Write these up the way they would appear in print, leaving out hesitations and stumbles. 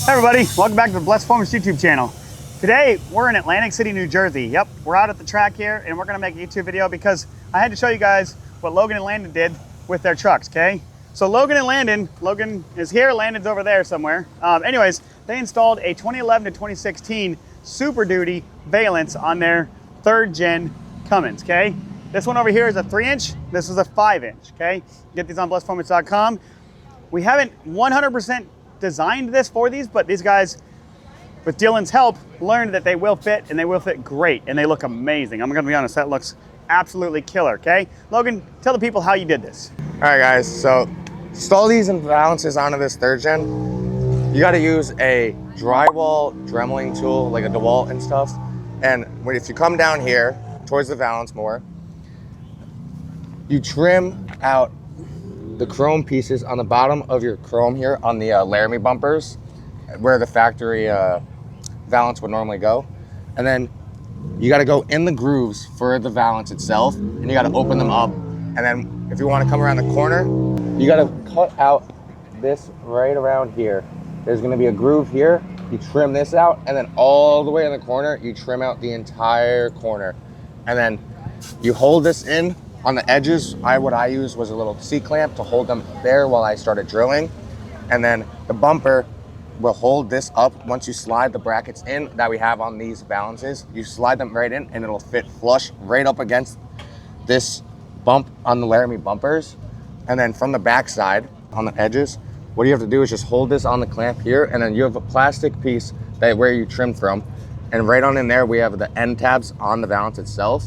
Hey everybody, welcome back to the Blessed Performance YouTube channel. Today, we're in Atlantic City, New Jersey. Yep, we're out at the track here and we're gonna make a YouTube video because I had to show you guys what Logan and Landon did with their trucks, okay? So Logan and Landon, Logan is here, Landon's over there somewhere. Anyways, they installed a 2011 to 2016 Super Duty Valance on their 3rd Gen Cummins, okay? This one over here is a 3-inch, this is a 5-inch, okay? Get these on blessedperformance.com. We haven't 100% designed this for these, but these guys, with Dylan's help, learned that they will fit, and they will fit great, and they look amazing. I'm gonna be honest, that looks absolutely killer, okay? Logan, tell the people how you did this. All right, guys, so install these balances onto this 3rd gen. You gotta use a drywall dremeling tool, like a DeWalt and stuff. And if you come down here, towards the valance more, you trim out the chrome pieces on the bottom of your chrome here on the Laramie bumpers, where the factory valance would normally go. And then you got to go in the grooves for the valance itself, and you got to open them up. And then if you want to come around the corner, you got to cut out this right around here. There's going to be a groove here. You trim this out, and then all the way in the corner, you trim out the entire corner. And then you hold this in on the edges. What I used was a little C-clamp to hold them there while I started drilling. And then the bumper will hold this up once you slide the brackets in that we have on these balances. You slide them right in and it'll fit flush right up against this bump on the Laramie bumpers. And then from the back side on the edges, what you have to do is just hold this on the clamp here, and then you have a plastic piece that where you trimmed from. And right on in there, we have the end tabs on the valance itself.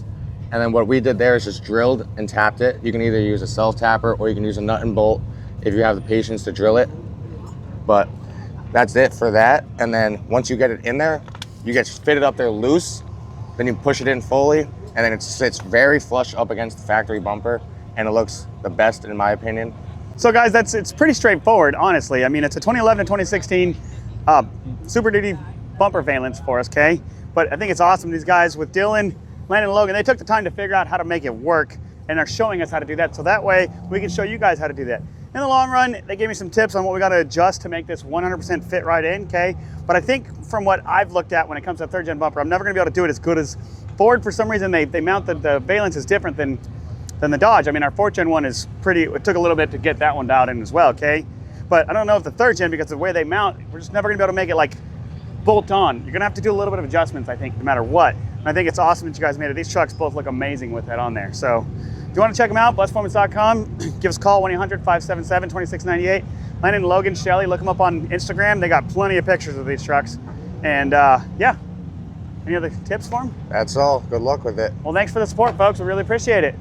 And then what we did there is just drilled and tapped it. You can either use a self-tapper or you can use a nut and bolt if you have the patience to drill it. But that's it for that. And then once you get it in there, you get fitted up there loose, then you push it in fully, and then it sits very flush up against the factory bumper, and it looks the best in my opinion. So guys, it's pretty straightforward, honestly. I mean, it's a 2011 to 2016 Super Duty bumper valance for us, okay? But I think it's awesome. These guys with Dylan, Landon and Logan, they took the time to figure out how to make it work, and are showing us how to do that, so that way we can show you guys how to do that. In the long run, they gave me some tips on what we got to adjust to make this 100% fit right in, okay? But I think from what I've looked at when it comes to a 3rd gen bumper, I'm never going to be able to do it as good as Ford. For some reason, they mount the valance is different than the Dodge. I mean, our 4th gen one is pretty, it took a little bit to get that one dialed in as well, okay? But I don't know if the 3rd gen, because of the way they mount, we're just never going to be able to make it like bolt on. You're going to have to do a little bit of adjustments, I think, no matter what. And I think it's awesome that you guys made it. These trucks both look amazing with that on there. So if you want to check them out, blessedperformance.com. Give us a call, 1-800-577-2698. Landon and Logan, Shelly, look them up on Instagram. They got plenty of pictures of these trucks. And yeah, any other tips for them? That's all. Good luck with it. Well, thanks for the support, folks. We really appreciate it.